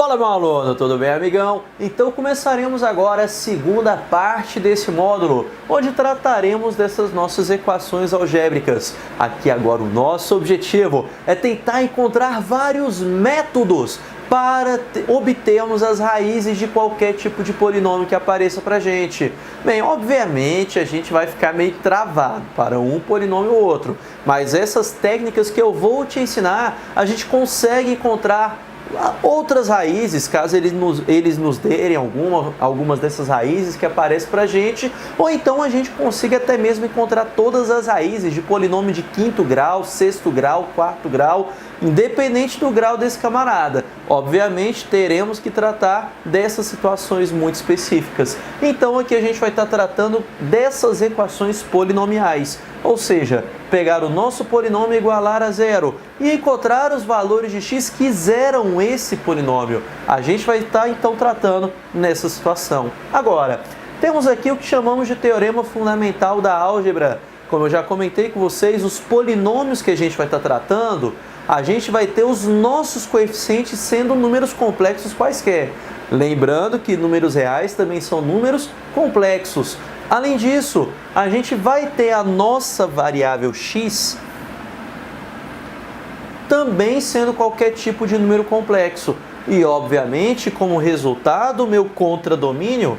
Fala, meu aluno, tudo bem, amigão? Então começaremos agora a segunda parte desse módulo, onde trataremos dessas nossas equações algébricas. Aqui agora o nosso objetivo é tentar encontrar vários métodos para obtermos as raízes de qualquer tipo de polinômio que apareça para a gente. Bem, obviamente a gente vai ficar meio travado para um polinômio ou outro, mas essas técnicas que eu vou te ensinar, a gente consegue encontrar outras raízes, caso eles nos derem algumas dessas raízes que aparecem para a gente, ou então a gente consiga até mesmo encontrar todas as raízes de polinômio de quinto grau, sexto grau, quarto grau, independente do grau desse camarada. Obviamente teremos que tratar dessas situações muito específicas. Então aqui a gente vai estar tratando dessas equações polinomiais, ou seja, pegar o nosso polinômio e igualar a zero e encontrar os valores de x que zeram esse polinômio. A gente vai estar então tratando nessa situação. Agora, temos aqui o que chamamos de teorema fundamental da álgebra. Como eu já comentei com vocês, os polinômios que a gente vai estar tratando, a gente vai ter os nossos coeficientes sendo números complexos quaisquer. Lembrando que números reais também são números complexos. Além disso, a gente vai ter a nossa variável x também sendo qualquer tipo de número complexo. E, obviamente, como resultado, o meu contradomínio,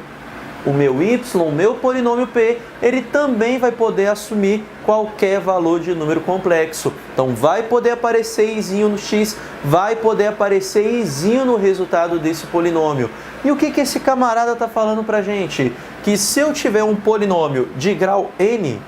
o meu y, o meu polinômio p, ele também vai poder assumir qualquer valor de número complexo. Então, vai poder aparecer izinho no x, vai poder aparecer izinho no resultado desse polinômio. E o que esse camarada está falando para a gente? Que se eu tiver um polinômio de grau n,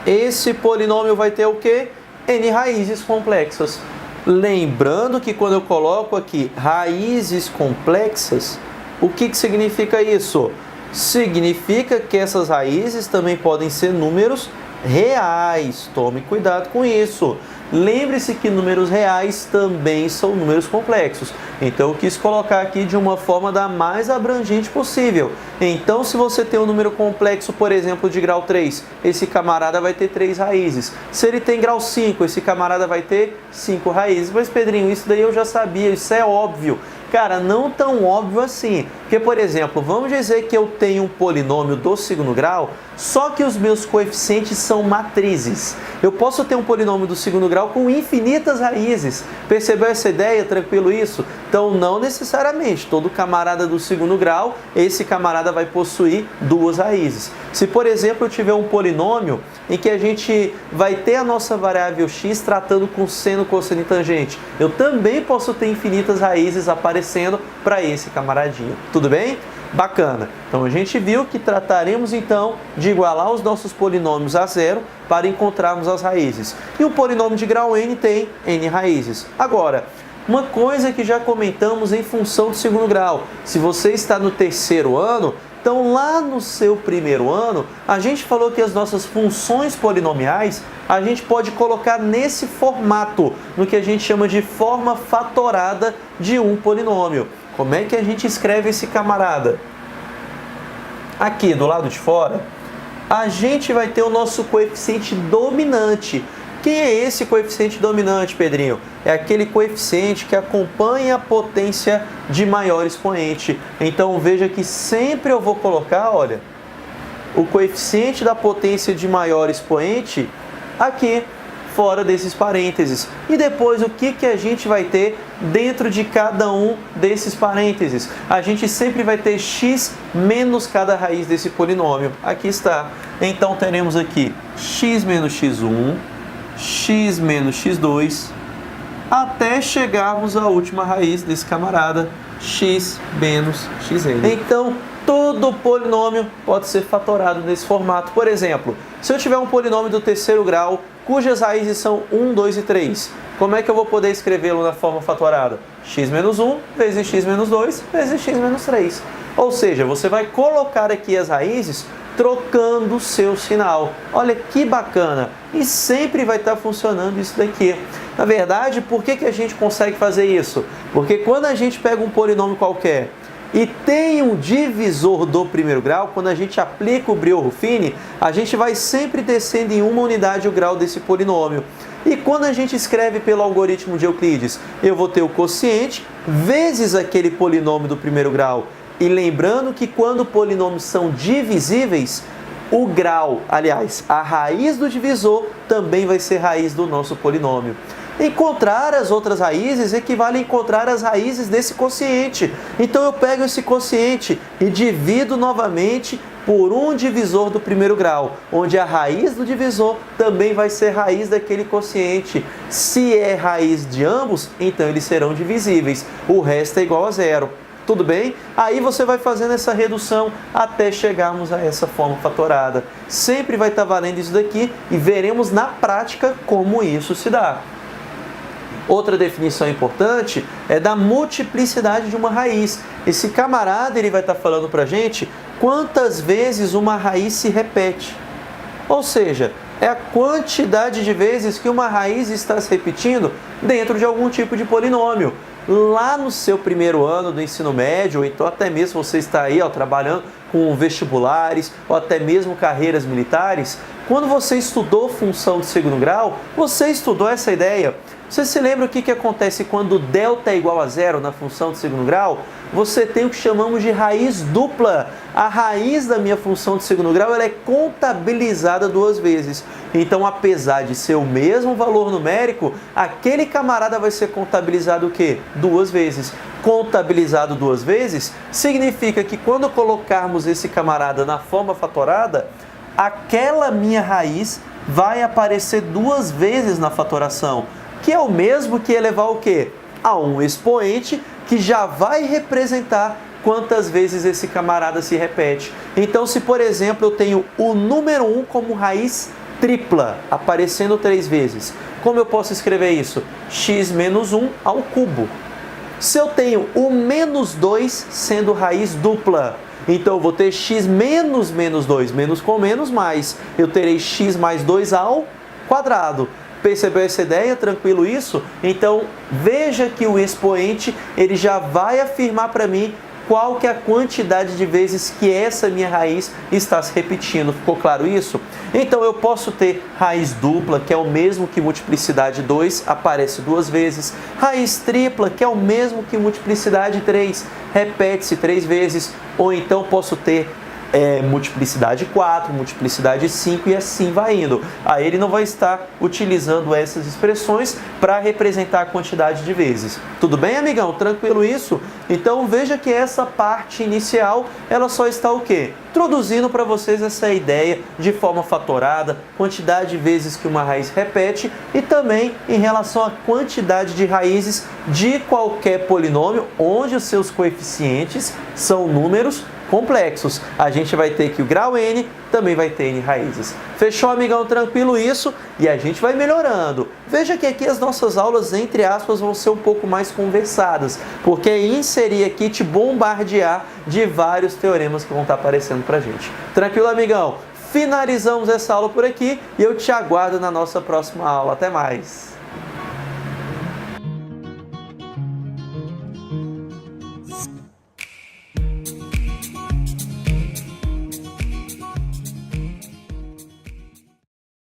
esse polinômio vai ter o quê? N raízes complexas. Lembrando que quando eu coloco aqui raízes complexas, o que significa isso? Significa que essas raízes também podem ser números reais. Tome cuidado com isso. Lembre-se que números reais também são números complexos. Então eu quis colocar aqui de uma forma da mais abrangente possível. Então se você tem um número complexo, por exemplo, de grau 3, esse camarada vai ter 3 raízes. Se ele tem grau 5, esse camarada vai ter 5 raízes. Mas Pedrinho, isso daí eu já sabia, isso é óbvio. Cara, não tão óbvio assim. Porque, por exemplo, vamos dizer que eu tenho um polinômio do segundo grau, só que os meus coeficientes são matrizes. Eu posso ter um polinômio do segundo grau com infinitas raízes. Percebeu essa ideia? Tranquilo isso? Então, não necessariamente. Todo camarada do segundo grau, esse camarada vai possuir 2 raízes. Se, por exemplo, eu tiver um polinômio em que a gente vai ter a nossa variável x tratando com seno, cosseno e tangente, eu também posso ter infinitas raízes aparecendo para esse camaradinho. Tudo bem? Bacana. Então a gente viu que trataremos então de igualar os nossos polinômios a zero para encontrarmos as raízes. E o polinômio de grau n tem n raízes. Agora, uma coisa que já comentamos em função do segundo grau. Se você está no terceiro ano, então lá no seu primeiro ano, a gente falou que as nossas funções polinomiais a gente pode colocar nesse formato, no que a gente chama de forma fatorada de um polinômio. Como é que a gente escreve esse camarada? Aqui do lado de fora, a gente vai ter o nosso coeficiente dominante. Quem é esse coeficiente dominante, Pedrinho? É aquele coeficiente que acompanha a potência de maior expoente. Então veja que sempre eu vou colocar, olha, o coeficiente da potência de maior expoente aqui, fora desses parênteses. E depois o que a gente vai ter dentro de cada um desses parênteses? A gente sempre vai ter x menos cada raiz desse polinômio. Aqui está. Então teremos aqui x menos x1, x menos x2, até chegarmos à última raiz desse camarada, x menos xn. Então, todo polinômio pode ser fatorado nesse formato. Por exemplo, se eu tiver um polinômio do terceiro grau, cujas raízes são 1, 2 e 3, como é que eu vou poder escrevê-lo na forma fatorada? X menos 1 vezes x menos 2 vezes x menos 3. Ou seja, você vai colocar aqui as raízes trocando o seu sinal. Olha que bacana! E sempre vai estar funcionando isso daqui. Na verdade, por que a gente consegue fazer isso? Porque quando a gente pega um polinômio qualquer e tem um divisor do primeiro grau, quando a gente aplica o Brio-Ruffini, a gente vai sempre descendo em uma unidade o grau desse polinômio. E quando a gente escreve pelo algoritmo de Euclides, eu vou ter o quociente vezes aquele polinômio do primeiro grau. E lembrando que quando polinômios são divisíveis, o grau, aliás, a raiz do divisor também vai ser raiz do nosso polinômio. Encontrar as outras raízes equivale a encontrar as raízes desse quociente. Então eu pego esse quociente e divido novamente por um divisor do primeiro grau, onde a raiz do divisor também vai ser raiz daquele quociente. Se é raiz de ambos, então eles serão divisíveis. O resto é igual a zero. Tudo bem? Aí você vai fazendo essa redução até chegarmos a essa forma fatorada. Sempre vai estar valendo isso daqui e veremos na prática como isso se dá. Outra definição importante é da multiplicidade de uma raiz. Esse camarada ele vai estar falando para a gente quantas vezes uma raiz se repete. Ou seja, é a quantidade de vezes que uma raiz está se repetindo dentro de algum tipo de polinômio. Lá no seu primeiro ano do ensino médio, ou então até mesmo você está aí trabalhando com vestibulares, ou até mesmo carreiras militares, quando você estudou função de segundo grau, você estudou essa ideia. Você se lembra o que acontece quando delta é igual a zero na função de segundo grau? Você tem o que chamamos de raiz dupla. A raiz da minha função de segundo grau ela é contabilizada duas vezes. Então, apesar de ser o mesmo valor numérico, aquele camarada vai ser contabilizado o quê? Duas vezes. Contabilizado duas vezes significa que quando colocarmos esse camarada na forma fatorada, aquela minha raiz vai aparecer duas vezes na fatoração, que é o mesmo que elevar o quê? A um expoente que já vai representar quantas vezes esse camarada se repete. Então, se por exemplo eu tenho o número 1 como raiz tripla, aparecendo 3 vezes, como eu posso escrever isso? X menos 1 ao cubo. Se eu tenho o menos 2 sendo raiz dupla, então eu vou ter x menos menos 2, menos com menos mais. Eu terei x mais 2 ao quadrado. Percebeu essa ideia? Tranquilo isso? Então, veja que o expoente ele já vai afirmar para mim qual que é a quantidade de vezes que essa minha raiz está se repetindo. Ficou claro isso? Então, eu posso ter raiz dupla, que é o mesmo que multiplicidade 2, aparece duas vezes. Raiz tripla, que é o mesmo que multiplicidade 3, repete-se 3 vezes. Ou então, posso ter multiplicidade 4, multiplicidade 5 e assim vai indo. Aí ele não vai estar utilizando essas expressões para representar a quantidade de vezes. Tudo bem, amigão? Tranquilo isso? Então veja que essa parte inicial, ela só está o quê? Introduzindo para vocês essa ideia de forma fatorada, quantidade de vezes que uma raiz repete e também em relação à quantidade de raízes de qualquer polinômio onde os seus coeficientes são números complexos. A gente vai ter que o grau n também vai ter n raízes. Fechou, amigão? Tranquilo isso? E a gente vai melhorando. Veja que aqui as nossas aulas, entre aspas, vão ser um pouco mais conversadas, porque inserir aqui te bombardear de vários teoremas que vão estar aparecendo pra gente. Tranquilo, amigão? Finalizamos essa aula por aqui e eu te aguardo na nossa próxima aula. Até mais!